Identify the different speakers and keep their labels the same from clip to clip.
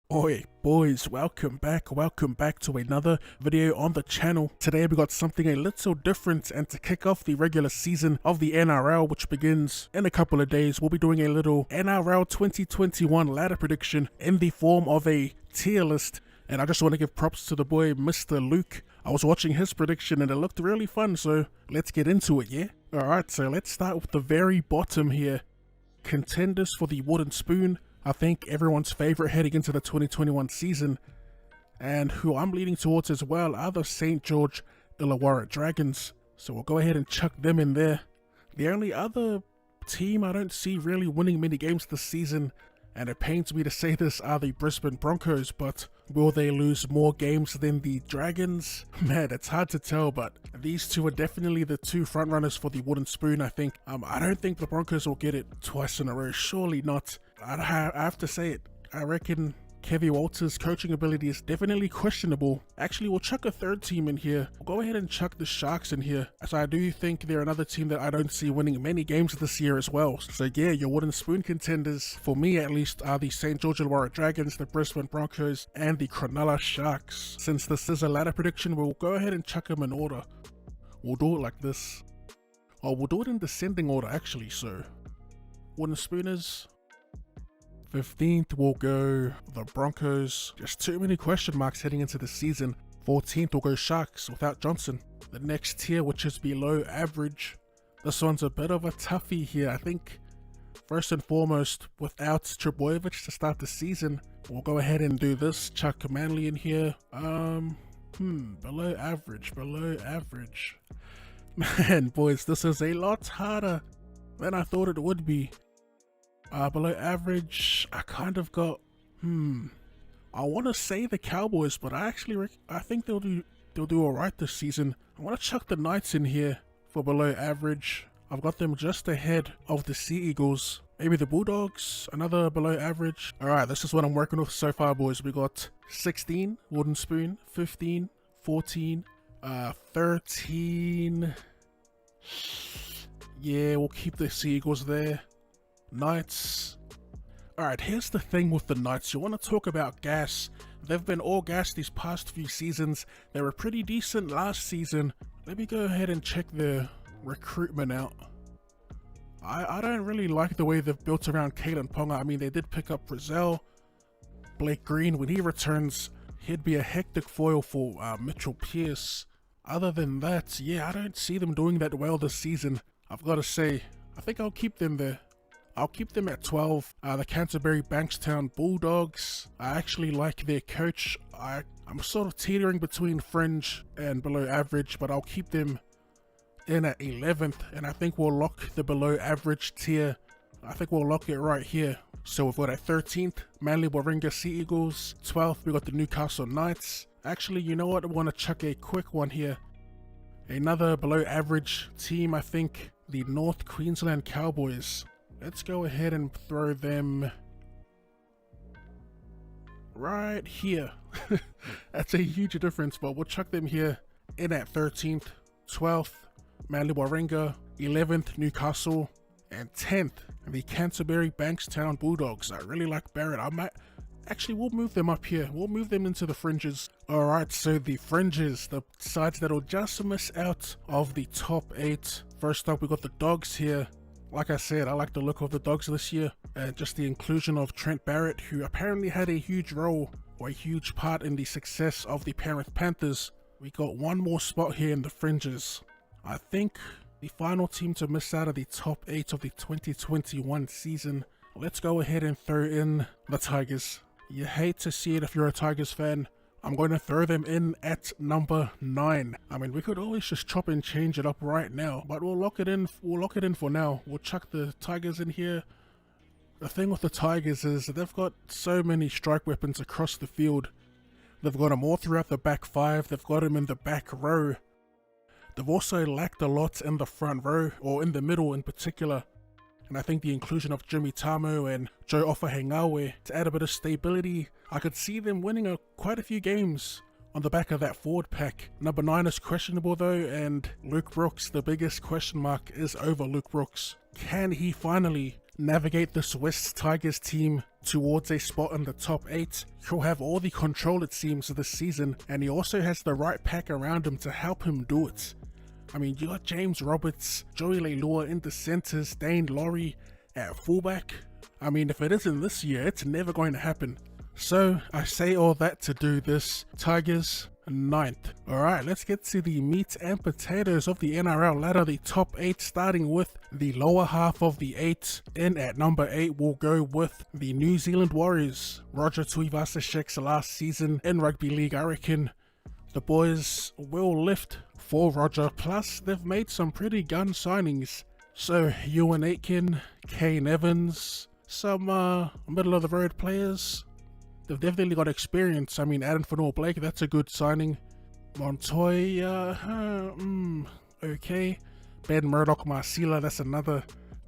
Speaker 1: Oi boys, welcome back to another video on the channel. Today we got something a little different, and to kick off the regular season of the NRL, which begins in a couple of days, we'll be doing a little NRL 2021 ladder prediction in the form of a tier list. And I just want to give props to the boy Mr. Luke. I was watching his prediction and it looked really fun, so let's get into it, yeah? Alright, so let's start with the very bottom here. Contenders for the wooden spoon. I think everyone's favourite heading into the 2021 season, and who I'm leaning towards as well are the St. George Illawarra Dragons, so we'll go ahead and chuck them in there. The only other team I don't see really winning many games this season, and it pains me to say this, are the Brisbane Broncos, but will they lose more games than the Dragons? Man, it's hard to tell, but these two are definitely the two frontrunners for the wooden spoon, I think. I don't think the Broncos will get it twice in a row, surely not. I have to say it, I reckon Kevin Walters' coaching ability is definitely questionable. Actually, we'll chuck a third team in here. We'll go ahead and chuck the Sharks in here, as I do think they're another team that I don't see winning many games this year as well. So yeah, your wooden spoon contenders, for me at least, are the St. George Illawarra Dragons, the Brisbane Broncos, and the Cronulla Sharks. Since this is a ladder prediction, we'll go ahead and chuck them in order. We'll do it like this. Oh, we'll do it in descending order actually, so wooden spooners. 15th will go the Broncos. Just too many question marks heading into the season. 14th will go Sharks without Johnson. The next tier, which is below average, this one's a bit of a toughie here. I think first and foremost, without Trbojevic to start the season, we'll go ahead and do this. Chuck Manly in here. Below average. Man, boys, this is a lot harder than I thought it would be. Below average, I kind of got, I want to say the Cowboys, but I think they'll do alright this season. I want to chuck the Knights in here for below average. I've got them just ahead of the Sea Eagles. Maybe the Bulldogs, another below average. Alright, this is what I'm working with so far, boys. We got 16, wooden spoon, 15, 14, 13. Yeah, we'll keep the Sea Eagles there. Knights. Alright, here's the thing with the Knights. You want to talk about gas. They've been all gas these past few seasons. They were pretty decent last season. Let me go ahead and check their recruitment out. I don't really like the way they've built around Kalyn Ponga. I mean, they did pick up Brazil. Blake Green, when he returns, he'd be a hectic foil for Mitchell Pearce. Other than that, yeah, I don't see them doing that well this season. I've got to say, I think I'll keep them there. I'll keep them at 12. The Canterbury-Bankstown Bulldogs. I actually like their coach. I'm sort of teetering between fringe and below average, but I'll keep them in at 11th, and I think we'll lock the below average tier. I think we'll lock it right here. So we've got at 13th, Manly-Warringah Sea Eagles. 12th, we got the Newcastle Knights. Actually, you know what? I want to chuck a quick one here. Another below average team, I think, the North Queensland Cowboys. Let's go ahead and throw them right here. That's a huge difference, but we'll chuck them here in at 13th, 12th, Manly-Warringah, 11th, Newcastle, and 10th, the Canterbury-Bankstown Bulldogs. I really like Barrett. We'll move them up here. We'll move them into the fringes. Alright, so the fringes, the sides that'll just miss out of the top 8. First up, we got the Dogs here. Like I said, I like the look of the Dogs this year, and just the inclusion of Trent Barrett, who apparently had a huge role or a huge part in the success of the Penrith Panthers. We got one more spot here in the fringes. I think the final team to miss out of the top 8 of the 2021 season. Let's go ahead and throw in the Tigers. You hate to see it if you're a Tigers fan. I'm going to throw them in at number 9. I mean, we could always just chop and change it up right now, but we'll lock it in. We'll lock it in for now. We'll chuck the Tigers in here. The thing with the Tigers is they've got so many strike weapons across the field. They've got them all throughout the back 5. They've got them in the back row. They've also lacked a lot in the front row, or in the middle in particular. And I think the inclusion of Jimmy Tamo and Joe Ofahengawe to add a bit of stability, I could see them winning quite a few games on the back of that forward pack. Number 9 is questionable though, and Luke Brooks, the biggest question mark is over Luke Brooks. Can he finally navigate this West Tigers team towards a spot in the top 8. He'll have all the control, it seems, this season, and he also has the right pack around him to help him do it. I mean, you got James Roberts, Joey Leilua in the centres, Dane Laurie at fullback. I mean, if it isn't this year, it's never going to happen. So, I say all that to do this. Tigers, 9th. Alright, let's get to the meat and potatoes of the NRL ladder, the top 8, starting with the lower half of the 8. In at number 8, we'll go with the New Zealand Warriors. Roger Tuivasa-Sheck's last season in rugby league. I reckon the boys will lift for Roger, plus they've made some pretty gun signings. So, Ewan Aitken, Kane Evans, some middle of the road players. They've definitely got experience. I mean, Adam Fanor-Blake, that's a good signing. Montoya, okay. Ben Murdoch-Marcilla, that's another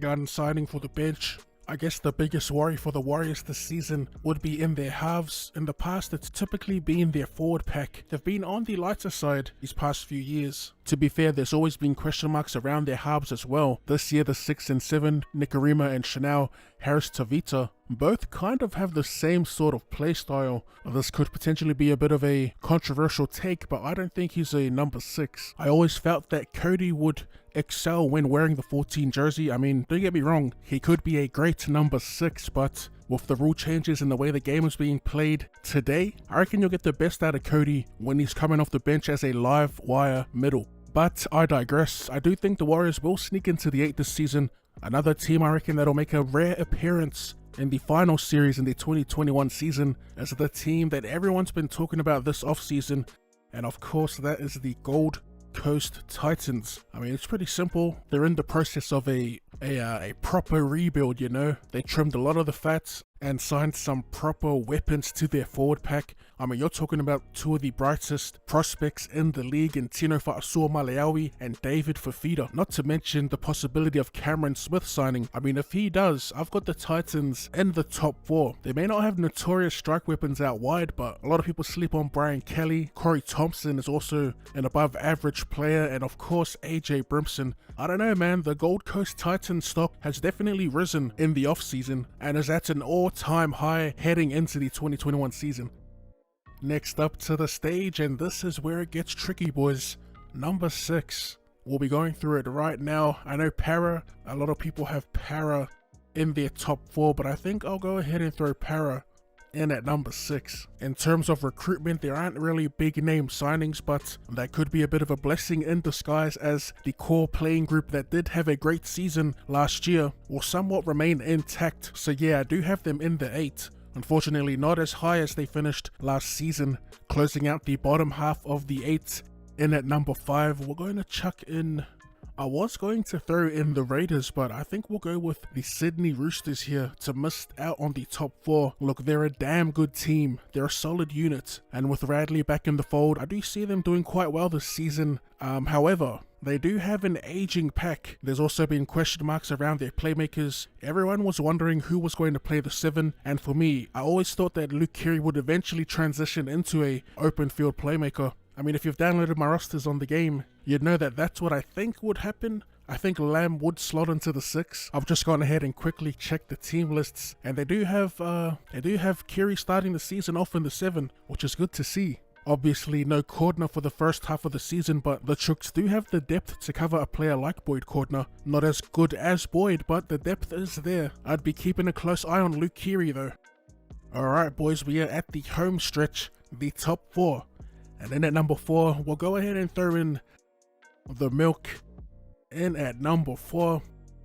Speaker 1: gun signing for the bench. I guess the biggest worry for the Warriors this season would be in their halves. In the past, it's typically been their forward pack. They've been on the lighter side these past few years. To be fair, there's always been question marks around their halves as well. This year, the 6 and 7, Nikorima and Chanel Harris-Tavita, both kind of have the same sort of play style. This could potentially be a bit of a controversial take, but I don't think he's a number 6. I always felt that Cody would excel when wearing the 14 jersey. I mean, don't get me wrong, he could be a great number 6, but with the rule changes and the way the game is being played today, I reckon you'll get the best out of Cody when he's coming off the bench as a live wire middle. But I digress. I do think the Warriors will sneak into the 8 this season. Another team I reckon that'll make a rare appearance in the final series in the 2021 season is the team that everyone's been talking about this offseason, and of course that is the Gold Coast Titans. I mean, it's pretty simple. They're in the process of a proper rebuild, you know. They trimmed a lot of the fats and signed some proper weapons to their forward pack. I mean, you're talking about two of the brightest prospects in the league in Tino Fa'asua-Maleaui and David Fafita. Not to mention the possibility of Cameron Smith signing. I mean, if he does, I've got the Titans in the top 4. They may not have notorious strike weapons out wide, but a lot of people sleep on Brian Kelly. Corey Thompson is also an above average player, and of course AJ Brimson. I don't know, man, the Gold Coast Titans stock has definitely risen in the off-season and is at an all-time high heading into the 2021 season. Next up to the stage, and this is where it gets tricky, boys. Number 6. We'll be going through it right now. I know Para, a lot of people have Para in their top 4, but I think I'll go ahead and throw Para in at number 6. In terms of recruitment, there aren't really big name signings, but that could be a bit of a blessing in disguise, as the core playing group that did have a great season last year will somewhat remain intact. So yeah, I do have them in the 8. Unfortunately, not as high as they finished last season, closing out the bottom half of the 8. In at number 5, we're going to chuck in, I was going to throw in the Raiders, but I think we'll go with the Sydney Roosters here to miss out on the top 4. Look, they're a damn good team. They're a solid unit, and with Radley back in the fold, I do see them doing quite well this season. However, they do have an aging pack. There's also been question marks around their playmakers. Everyone was wondering who was going to play the 7, and for me, I always thought that Luke Keary would eventually transition into a open field playmaker. I mean, if you've downloaded my rosters on the game, you'd know that that's what I think would happen. I think Lamb would slot into the 6. I've just gone ahead and quickly checked the team lists, and they do have Keary starting the season off in the 7, which is good to see. Obviously, no Cordner for the first half of the season, but the Chooks do have the depth to cover a player like Boyd Cordner. Not as good as Boyd, but the depth is there. I'd be keeping a close eye on Luke Keary though. Alright boys, we are at the home stretch, the top 4. And then at number 4, we'll go ahead and throw in the Milk in at number 4.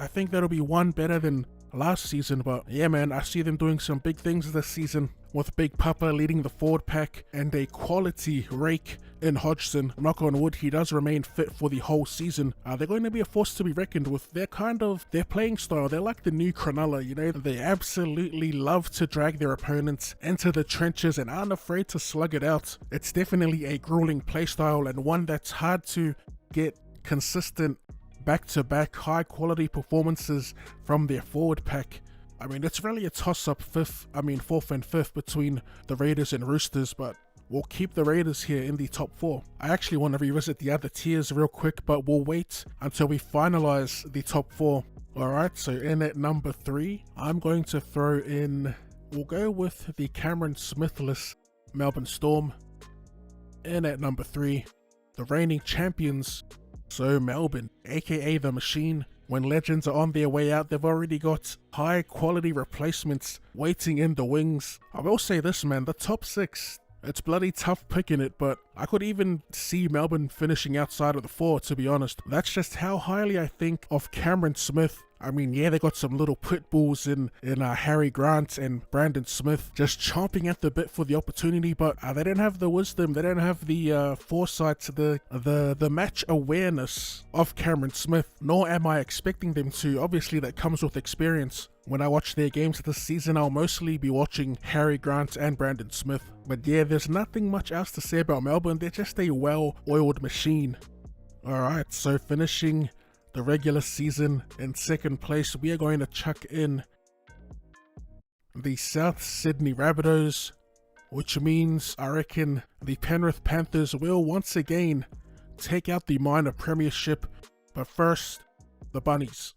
Speaker 1: I think that'll be one better than last season, but yeah man, I see them doing some big things this season, with Big Papa leading the forward pack and a quality rake in Hodgson. Knock on wood, he does remain fit for the whole season. They're going to be a force to be reckoned with. Their playing style, they're like the new Cronulla, you know. They absolutely love to drag their opponents into the trenches and aren't afraid to slug it out. It's definitely a grueling play style, and one that's hard to get consistent back-to-back high-quality performances from their forward pack. I mean, it's really a toss-up 4th and 5th between the Raiders and Roosters, but we'll keep the Raiders here in the top 4. I actually want to revisit the other tiers real quick, but we'll wait until we finalize the top 4 Alright, so in at number 3, I'm going to throw in, we'll go with the Cameron Smithless Melbourne Storm. In at number 3, the reigning champions, so Melbourne, aka the Machine. When legends are on their way out, they've already got high quality replacements waiting in the wings. I will say this, man, the top 6, it's bloody tough picking it, but I could even see Melbourne finishing outside of the 4, to be honest. That's just how highly I think of Cameron Smith. I mean, yeah, they got some little pit bulls in Harry Grant and Brandon Smith just chomping at the bit for the opportunity, but they don't have the wisdom, they don't have the foresight, the match awareness of Cameron Smith, nor am I expecting them to. Obviously, that comes with experience. When I watch their games this season, I'll mostly be watching Harry Grant and Brandon Smith. But yeah, there's nothing much else to say about Melbourne. They're just a well-oiled machine. Alright, so finishing the regular season in second place, we are going to chuck in the South Sydney Rabbitohs, which means I reckon the Penrith Panthers will once again take out the minor premiership. But first, the Bunnies.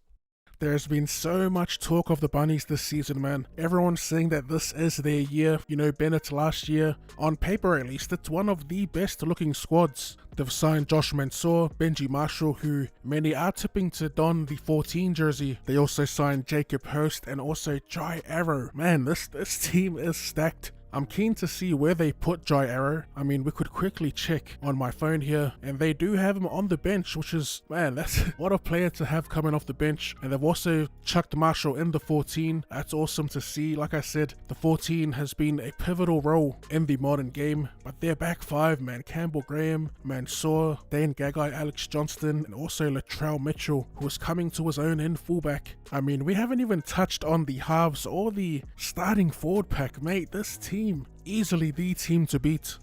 Speaker 1: There's been so much talk of the Bunnies this season, man. Everyone's saying that this is their year. You know, Bennett last year, on paper at least, it's one of the best looking squads. They've signed Josh Mansour, Benji Marshall, who many are tipping to don the 14 jersey. They also signed Jacob Hurst and also Jai Arrow. Man, this team is stacked. I'm keen to see where they put Jai Arrow. I mean, we could quickly check on my phone here, and they do have him on the bench, which is, man, that's what a player to have coming off the bench. And they've also chucked Marshall in the 14. That's awesome to see. Like I said, the 14 has been a pivotal role in the modern game, but their back 5, man, Campbell Graham, Mansour, Dane Gagai, Alex Johnston, and also Latrell Mitchell, who is coming to his own in fullback. I mean, we haven't even touched on the halves or the starting forward pack, mate. This team, easily the team to beat.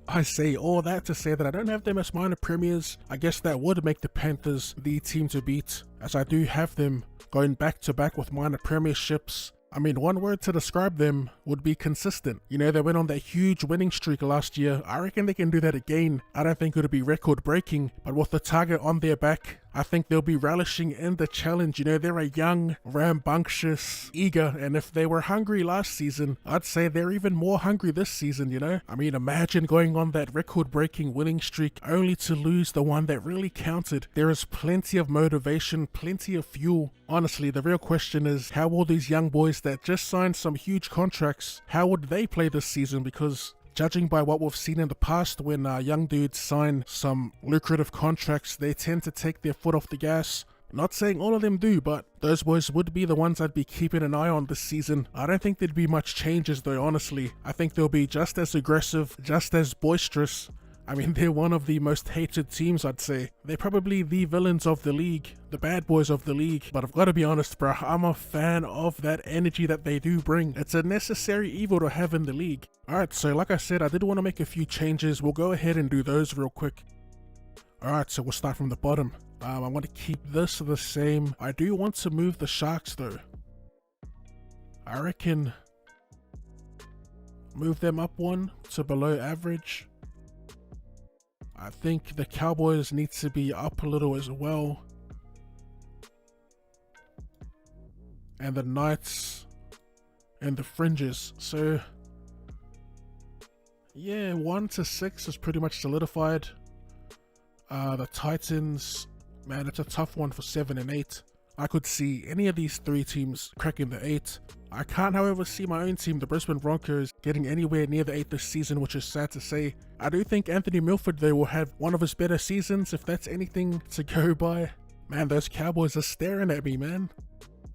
Speaker 1: I say all that to say that I don't have them as minor premiers. I guess that would make the Panthers the team to beat, as I do have them going back to back with minor premierships. I mean, one word to describe them would be consistent. You know, they went on that huge winning streak last year. I reckon they can do that again. I don't think it'll be record breaking, but with the target on their back, I think they'll be relishing in the challenge. You know, they're a young, rambunctious, eager, and if they were hungry last season, I'd say they're even more hungry this season, you know? I mean, imagine going on that record-breaking winning streak only to lose the one that really counted. There is plenty of motivation, plenty of fuel. Honestly, the real question is, how will these young boys that just signed some huge contracts, how would they play this season? Because judging by what we've seen in the past, when young dudes sign some lucrative contracts, they tend to take their foot off the gas. Not saying all of them do, but those boys would be the ones I'd be keeping an eye on this season. I don't think there'd be much changes though, honestly. I think they'll be just as aggressive, just as boisterous. I mean, they're one of the most hated teams, I'd say. They're probably the villains of the league, the bad boys of the league. But I've got to be honest, bro, I'm a fan of that energy that they do bring. It's a necessary evil to have in the league. Alright, so like I said, I did want to make a few changes. We'll go ahead and do those real quick. Alright, so we'll start from the bottom. I want to keep this the same. I do want to move the Sharks though. I reckon move them up one to below average. I think the Cowboys need to be up a little as well. And the Knights and the fringes. So yeah, 1 to 6 is pretty much solidified. The Titans, man, it's a tough one for 7 and 8. I could see any of these 3 teams cracking the 8. I can't, however, see my own team, the Brisbane Broncos, getting anywhere near the 8 this season, which is sad to say. I do think Anthony Milford, though, will have one of his better seasons, if that's anything to go by. Man, those Cowboys are staring at me, man.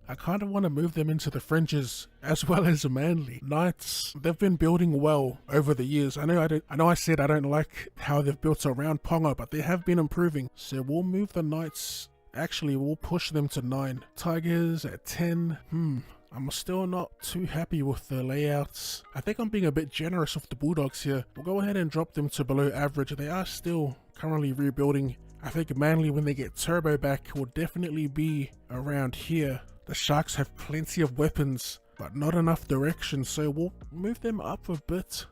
Speaker 1: I kind of want to move them into the fringes, as well as Manly. Knights, they've been building well over the years. I know I said I don't like how they've built around Ponga, but they have been improving. So we'll move the Knights. Actually, we'll push them to 9. Tigers at 10. I'm still not too happy with the layouts. I think I'm being a bit generous with the Bulldogs here. We'll go ahead and drop them to below average. They are still currently rebuilding. I think Manly, when they get Turbo back, will definitely be around here. The Sharks have plenty of weapons, but not enough direction, so we'll move them up a bit.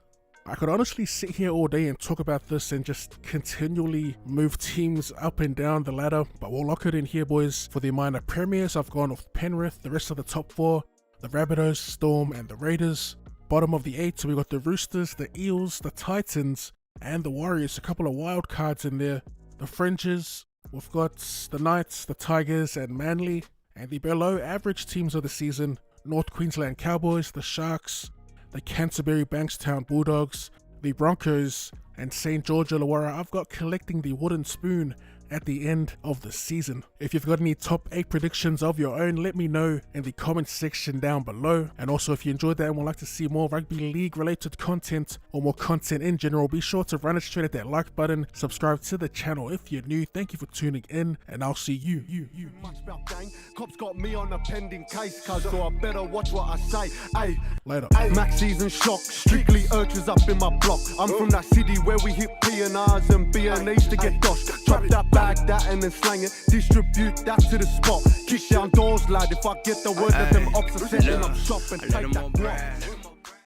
Speaker 1: I could honestly sit here all day and talk about this and just continually move teams up and down the ladder, but we'll lock it in here, boys. For the minor premiers, I've gone with Penrith, the rest of the top 4, the Rabbitohs, Storm and the Raiders. Bottom of the 8, we got the Roosters, the Eels, the Titans and the Warriors. A couple of wild cards in there. The fringes, we've got the Knights, the Tigers and Manly. And the below average teams of the season, North Queensland Cowboys, the Sharks, the Canterbury-Bankstown Bulldogs, the Broncos, and St. George Illawarra. I've got collecting the wooden spoon at the end of the season. If you've got any top 8 predictions of your own, let me know in the comment section down below. And also, if you enjoyed that and would like to see more rugby league related content or more content in general, be sure to run it straight at that like button, subscribe to the channel if you're new. Thank you for tuning in, and I'll see you.
Speaker 2: Cops got me on a pending case, cuz, so I better watch what I say. Ay,
Speaker 1: Later.
Speaker 2: Max season shock, strictly urges up in my block. I'm from that city where we hit P&Rs and B&As to get doshed. Drop that bag, that and then slang it, distribute that to the spot. Kick down doors, lad, if I get the word that them ops are setting up shop and take that block.